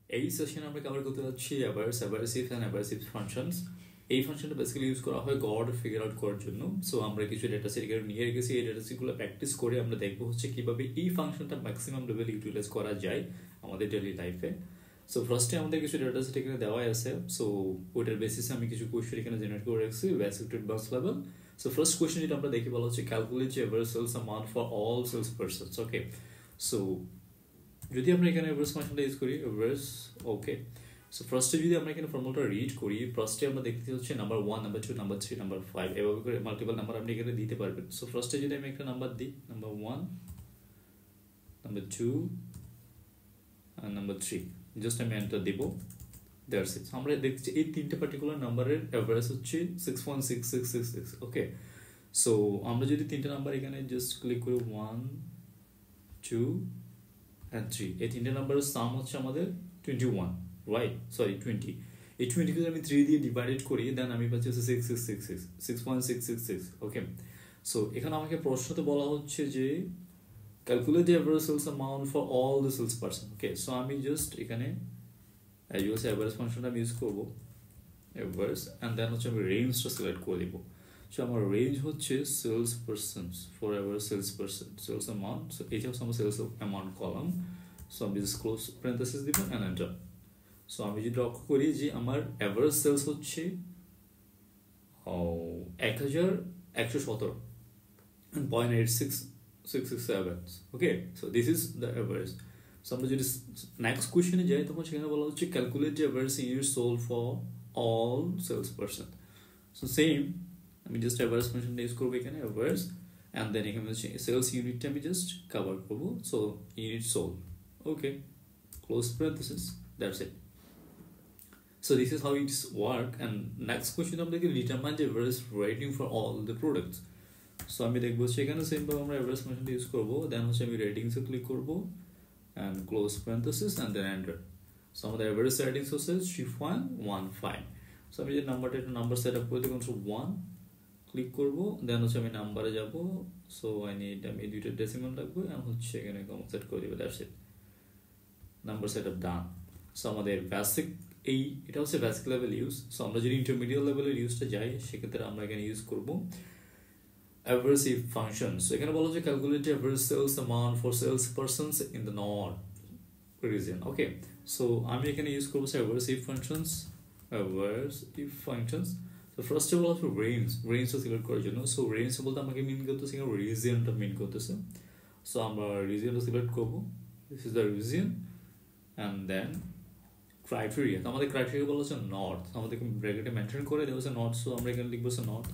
এই সেশনে আমরা কভার করতে যাচ্ছি AverageIF and AverageIF functions. এই ফাংশনটা বেসিক্যালি ইউজ করা হয় গড় ফিগার আউট করার জন্য। সো আমরা কিছু ডেটা সেট এখানে নিয়ে রেখেছি, এই ডেটা সেটগুলো প্র্যাকটিস করে আমরা দেখবো হচ্ছে কিভাবে এই ফাংশনটা ম্যাক্সিমাম লেভেল ইউটিলাইজ করা যায় আমাদের ডেইলি লাইফে। সো ফার্স্টে আমাদের কিছু ডেটা সেট এখানে দেওয়াই আছে। সো ওইটার বেসিসে আমি কিছু কোয়েশ্চেন এখানে জেনারেট করে রাখছি basic to advance level. So first question যেটা আমরা দেখি বলা হচ্ছে calculate the average sales amount for all sales persons. Okay, so যদি আমরা এখানে এভারেজ ফাংশনটা ইউজ করি এভারেজ, ওকে, সো ফার্স্টে যদি আমরা এখানে ফর্মুলাটা রিড করি, ফার্স্টে আমরা দেখতে হচ্ছে নাম্বার 1, নাম্বার 2, নাম্বার 3, নাম্বার 5, এভাবে করে মাল্টিপল নাম্বার আপনি এখানে দিতে পারবেন। সো ফার্স্টে যদি আমি একটা নাম্বার দিই, নাম্বার 1, নাম্বার 2 আর নাম্বার 3, জাস্ট আমি এন্টার দেব, দ্যাটস ইট। আমরা দেখছি এই তিনটে পার্টিকুলার নাম্বারের এভারেজ হচ্ছে 6.6666। ওকে, সো আমরা যদি তিনটে নাম্বার এখানে জাস্ট ক্লিক করি 1, 2 and 3, এই তিনটে নাম্বারের সাম হচ্ছে আমাদের 21, রাইট? সরি 20। এই 20 কে আমি 3 দিয়ে ডিভাইডেড করি, দেন আমি পাচ্ছি 6.6666। ওকে, সো এখানে আমাকে প্রশ্নতে বলা হচ্ছে যে calculate the average sales amount for all the sales person. Okay, so আমি জাস্ট এখানে এভারেজ ফাংশনটা আমি ইউজ করবো, এভারেজ, অ্যান্ড দেন হচ্ছে আমি রেঞ্জটা সিলেক্ট করে দিব। সো আমার রেঞ্জ হচ্ছে sales persons, for average sales person sales amount. So এটা হচ্ছে আমার সেলস অ্যামাউন্ট কলাম। সো আমি জাস্ট ক্লোজ প্যারেনথেসিস দিব অ্যান্ড এন্টার। সো আমি যদি লক্ষ্য করি যে আমার এভারেজ সেলস হচ্ছে 1117.8667। Okay, so this is the average. So আমরা যদি নেক্সট কোয়েশ্চেনে যাই তখন সেখানে বলা হচ্ছে calculate the average unit sold for all sales person. So same, আমি জাস্ট এভারেজ ফাংশনটা ইউজ করবো এখানে এভারেজ, অ্যান্ড দেন এখানে হচ্ছে সেলস ইউনিটটা আমি জাস্ট কভার করবো। So unit sold, okay, close parenthesis, that's it. So this is how it's work. And next question আমরা দেখি determine the average rating for all the products. So আমি দেখবো সেখানে সেম ভাবে আমরা average ফাংশনটা ইউজ করবো, দেন হচ্ছে আমি ratings এ ক্লিক করবো and close parenthesis and then enter. So আমাদের average ratings হচ্ছে 3.15. So আমি যে নাম্বারটা একটা নাম্বার সেট আপ করে দিই, কন্ট্রোল 1 ক্লিক করবো, দেন হচ্ছে আমি নাম্বারে যাবো। সো আমি দুইটা ডেসিমাল রাখবো and হচ্ছে এখানে কমা সেট করে দিবো, that's it. Number set up done. So আমাদের বেসিক এটা হচ্ছে বেসিক লেভেল ইউজ। সো আমরা যদি ইন্টারমিডিয়েট লেভেলের ইউজটা যাই, সেক্ষেত্রে আমরা এখানে ইউজ করবো AverageIF ফাংশন। সো এখানে বলা হচ্ছে calculate average sales amount for sales persons in the north region. Okay, so আমি এখানে ইউজ করবো AverageIF ফাংশনস, AverageIF ফাংশনস। তো ফার্স্ট অফ অল হচ্ছে রেঞ্জটা সিলেক্ট করার জন্য। সো রেঞ্জ বলতে আমাকে মিন করতেছে এখানে রিজিয়নটা মিন করতেছে। সো আমরা রিজিয়নটা সিলেক্ট করবো, this is the region, and then criteria. তো আমাদের ক্রাইটেরিয়া বলা হচ্ছে নর্থ, আমাদের ব্র্যাকেটে মেনশন করে দেওয়া হচ্ছে নর্থ। সো আমরা এখানে লিখবো নর্থ,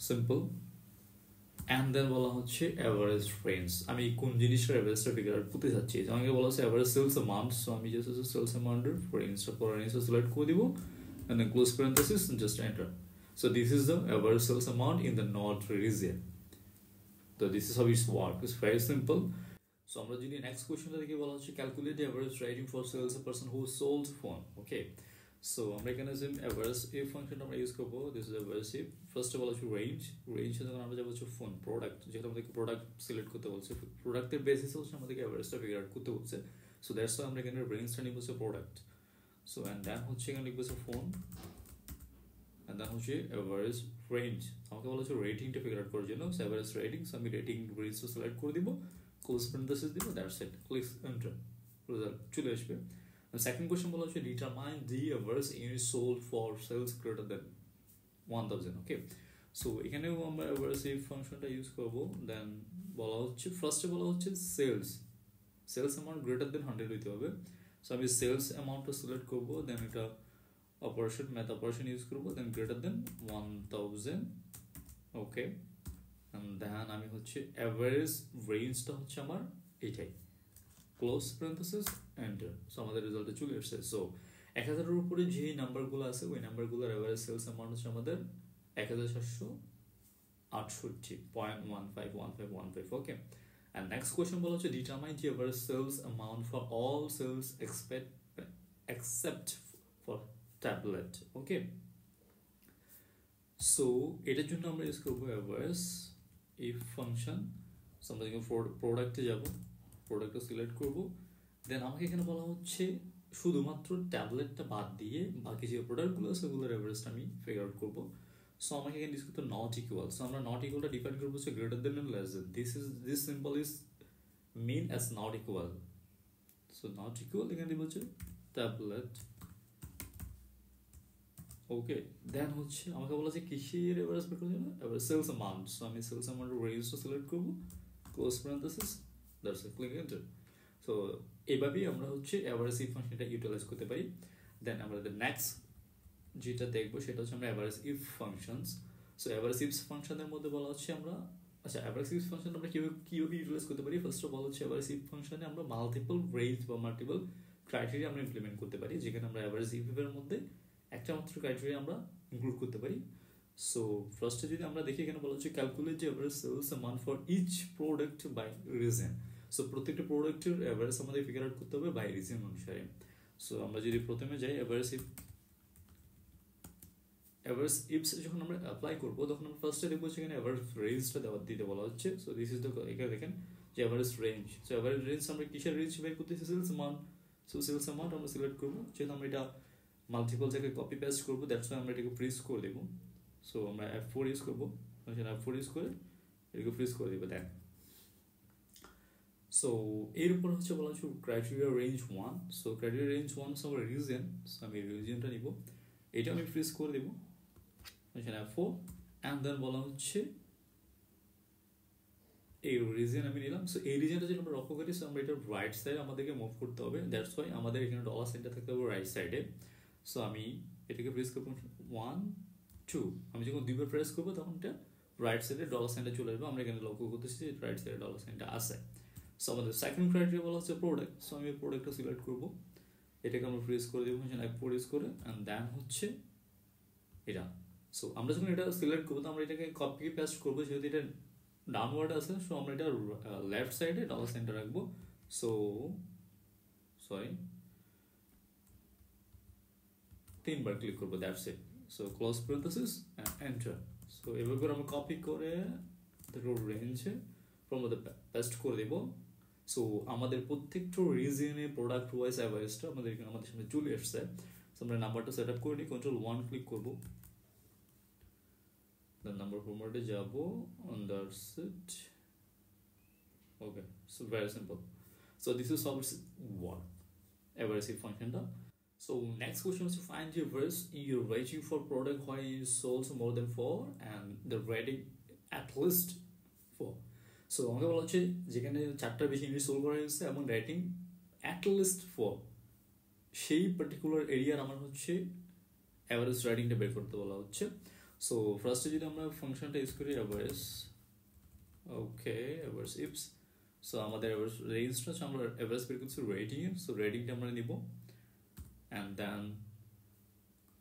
সিম্পল, অ্যান্ড দেন বলা হচ্ছে এভারেজ রেঞ্জ। আমি কোন জিনিসটার এভারেজটা ফিগার আউট করতে চাচ্ছি, আমাকে বলা হচ্ছে এভারেজ সেলস অ্যামাউন্ট। সো আমি জাস্ট সেলস অ্যামাউন্টের রেঞ্জটা পরে রেঞ্জটা সিলেক্ট করে দিব, and then close parenthesis, just enter. So this is the average sales amount in the north region. তো this is how it's work, it's very simple. So আমরা যদি নেক্সট কোয়েশ্চনটা দেখি, বলা হচ্ছে calculate the average rating for sales person who sold phone. Okay, so আমরা এখানে যে AverageIF ফাংশনটা আমরা ইউজ করবো, this is AverageIF। First of all হচ্ছে রেঞ্জ যখন আমরা যাবো হচ্ছে ফোন প্রোডাক্ট, যেহেতু আমাদেরকে প্রোডাক্ট সিলেক্ট করতে বলছে, প্রোডাক্টের বেসিসে হচ্ছে আমাদেরকে এভারেজটা ফিগার আউট করতে বলছে। সো দ্যাটস ওয়াই আমরা এখানে রেঞ্জটা নিব হচ্ছে প্রোডাক্ট। সো অ্যান্ড দেন হচ্ছে এখানে লিখবো হচ্ছে ফোন, অ্যান্ড দেন হচ্ছে এভারেজ রেঞ্জ। আমাকে বলা হচ্ছে রেটিংটা ফিগার আউট করার জন্য, এভারেজ রেটিং। সো আমি রেটিং রেঞ্জটা সিলেক্ট করে দিব, ক্লোজ প্যারেনথেসিস দিব, that's it, click enter, result চলে আসবে। সেকেন্ড কোয়েশ্চন বলা হচ্ছে determine the average unit sold for sales greater than 1000। Okay, so এখানেও আমরা AverageIF ফাংশনটা ইউজ করবো। দেন বলা হচ্ছে ফার্স্টে বলা হচ্ছে সেলস অ্যামাউন্ট গ্রেটার দেন 100 হইতে হবে। সো আমি সেলস অ্যামাউন্টটা সিলেক্ট করবো, দেন এটা অপারেশন ম্যাথ অপারেশন ইউজ করবো, দেন গ্রেটার দেন 1000। ওকে, দেন আমি হচ্ছে এভারেজ রেঞ্জটা হচ্ছে আমার এটাই, ক্লোজ প্যারেনথেসিস, এন্টার। সো আমাদের রেজাল্টে চলে আসছে। সো 1000-এর উপরে যে নাম্বারগুলো আছে, ওই নাম্বারগুলোর এভারেজ সেলস অ্যামাউন্ট হচ্ছে আমাদের 1768.151515। ওকে, অ্যান্ড নেক্সট কোয়েশ্চন বলা হচ্ছে determine the average sales amount for all sales except for tablet. Okay, so এটার জন্য আমরা ইউজ করবো AverageIF ফাংশন। সো আমরা যখন প্রোডাক্টে যাবো, প্রোডাক্টটা সিলেক্ট করবো, দেন আমাকে এখানে বলা হচ্ছে শুধুমাত্র ট্যাবলেটটা বাদ দিয়ে বাকি যে প্রোডাক্টগুলো আছে সেগুলোর এভারেজটা আমি ফিগার আউট করবো। সো আমাকে এখানে ডিসকাস করতে নট ইকুয়াল, সো আমরা নট ইকুয়ালটা ডিফাইন করবো হচ্ছে greater than and less than. This simple is mean as not equal, so not equal এখানে দিব হচ্ছে ট্যাবলেট। ওকে, দেন হচ্ছে আমাকে বলা যে কিসের এভারেজ বের করতে হবে, এভারেজ সেলস অ্যামাউন্ট। সো আমি সেলস অ্যামাউন্টের রেঞ্জটা সিলেক্ট করব, close parenthesis, that's it, click enter. So এইভাবেই আমরা হচ্ছে এভারেজ ইফ ফাংশনটা ইউটিলাইজ করতে পারি। দেন আমরা নেক্সট যেটা দেখবো সেটা হচ্ছে আমরা average if functions. So average if ফাংশনের মধ্যে বলা হচ্ছে আমরা, আচ্ছা এভারেজ ইফ ফাংশন আমরা কিভাবে ইউটিলাইজ করতে পারি। ফার্স্ট অফ অল হচ্ছে এভারেজ ইফ ফাংশনে আমরা মাল্টিপল রেঞ্জ বা মাল্টিপল ক্রাইটেরিয়া আমরা ইমপ্লিমেন্ট করতে পারি, যেখানে আমরা এভারেজ ইফ এর মধ্যে একটা মাত্র ক্রাইটেরিয়া আমরা ইনক্লুড করতে পারি। সো ফার্স্টে যদি আমরা দেখি এখানে বলা হচ্ছে ক্যালকুলেট যে average sales amount for each product by region. So প্রত্যেকটা প্রোডাক্টের এভারেজ আমাদের ফিগার আউট করতে হবে বাই রিজন অনুসারে। সো আমরা যদি প্রথমে যাই এভারেজ ইফস যখন আমরা অ্যাপ্লাই করবো তখন আমরা ফার্স্টে দেখবো সেখানে এভারেজ রেঞ্জটা দিতে বলা হচ্ছে। সো দিস ইজ দ্য, এখানে দেখেন যে average range. So average range আমরা কিসের রেঞ্জ বের করতেছি, sales amount. So sales amount আমরা সিলেক্ট করবো, যেহেতু আমরা এটা মাল্টিপল জায়গায় কপি পেস্ট করবো, দ্যাটস ওয়াই আমরা এটাকে ফ্রিজ করে দেবো। সো আমরা F4 ইউজ করবো, F4 ইউজ করে এটাকে ফ্রিজ করে দেবো। দেন সো এর উপর হচ্ছে বলা হচ্ছে criteria range 1। So criteria range 1 so আমরা রিজন, সো আমি রিজনটা নিব, এটা আমি ফ্রিজ করে দেবো F4। অ্যান্ড দেন বলা হচ্ছে এই রিজন আমি নিলাম। সো এই রিজনটা যদি আমরা লক্ষ্য করি, সো আমরা এটা রাইট সাইডে আমাদেরকে মুভ করতে হবে, দ্যাটস ওয়াই আমাদের এখানে ডলার সাইনটা থাকতে হবে রাইট সাইডে। সো আমি এটাকে প্রেস করবো 1 2, আমি যখন দুইবার প্রেস করবো তখন এটা রাইট সাইডে ডলার সাইনটা চলে আসবে। আমরা এখানে লক্ষ্য করতেছি রাইট সাইডে ডলার সাইনটা আছে। সো আমাদের সেকেন্ড ক্রাইটেরিয়া বলা হচ্ছে প্রোডাক্ট। সো আমি প্রোডাক্টটা সিলেক্ট করবো, এটাকে আমরা প্রেস করে দেবো F4 ইউজ করে, অ্যান্ড দেন হচ্ছে এটা। সো আমরা যখন এটা সিলেক্ট করবো তো আমরা এটাকে কপি পেস্ট করবো, যেহেতু এটা ডাউনওয়ার্ড আছে। সো আমরা এটা লেফট সাইডে ডলার সাইনটা রাখবো। সো সরি 3বার ক্লিক করবো, that's it. So close parenthesis enter. So এভাবে করে আমরা কপি করে রেঞ্জে ফ্রম মধ্যে পেস্ট করে দেবো। সো আমাদের প্রত্যেকটা রিজনে প্রোডাক্ট ওয়াইজ অ্যাভারেজটা আমাদের সামনে চলে আসছে। সো আমরা নাম্বারটা সেট আপ করে নিই, Ctrl+1 ক্লিক করবো, দেন নাম্বার ফরম্যাটে যাবো, that's it. Okay, so very simple. So this is what average if ফাংশনটা। So next question is to find the average in your rating for product when it sold more than 4 and the rating at least 4. So আমাকে বলা হচ্ছে যেখানে 4টার বেশি unit soul করা হয়েছে এবং rating at least 4, সেই পার্টিকুলার এরিয়ার আমার হচ্ছে অ্যাভারেজ রেটিংটা বের করতে বলা হচ্ছে। সো ফার্স্টে যদি আমরা ফাংশনটা ইউজ করি অ্যাভারেজ, ওকে অ্যাভারেজ ইফস। সো আমাদের অ্যাভারেজ রেঞ্জটা হচ্ছে আমরা অ্যাভারেজ বের করছি রেটিং এর। সো রেটিংটা আমরা নিব, অ্যান্ড দেন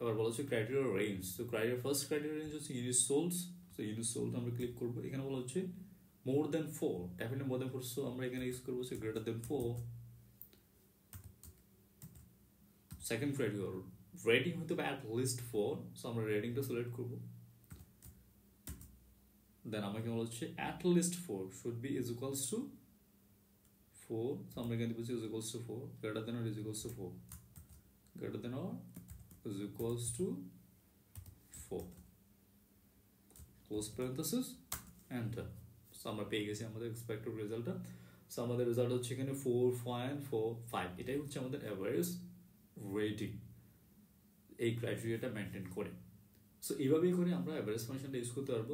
আবার বলা হচ্ছে ক্রাইটেরিয়া রেঞ্জ। তো ক্রাইটেরিয়া ফার্স্ট ক্রাইটেরিয়া রেঞ্জ হচ্ছে unit sold. So unit sold আমরা ক্লিক করবো, এখানে বলা হচ্ছে মোর দেন 4, ডেফিনেটলি মোর দেন 4। সো আমরা এখানে ইউজ করবো হচ্ছে গ্রেটার দেন 4। সেকেন্ড ক্রাইটেরিয়া রেটিং হতে হবে অ্যাট লিস্ট 4। সো আমরা রেটিংটা সিলেক্ট করবো, দেন আমাকে বলা হচ্ছে at least 4 should be is equals to 4। So আমরা এখানে দিব is equals to 4, greater than or is equals to 4, greater than or is equals to 4, close parenthesis enter. So আমরা পেয়ে গেছি আমাদের এক্সপেক্টেড রেজাল্টটা। সো আমাদের রেজাল্ট হচ্ছে এখানে 4.45, এটাই হচ্ছে আমাদের অ্যাভারেজ রেটিং এই ক্রাইটেরিয়াটা মেনটেন করে। সো এইভাবেই করে আমরা অ্যাভারেজ ফাংশনটা ইউজ করতে পারবো।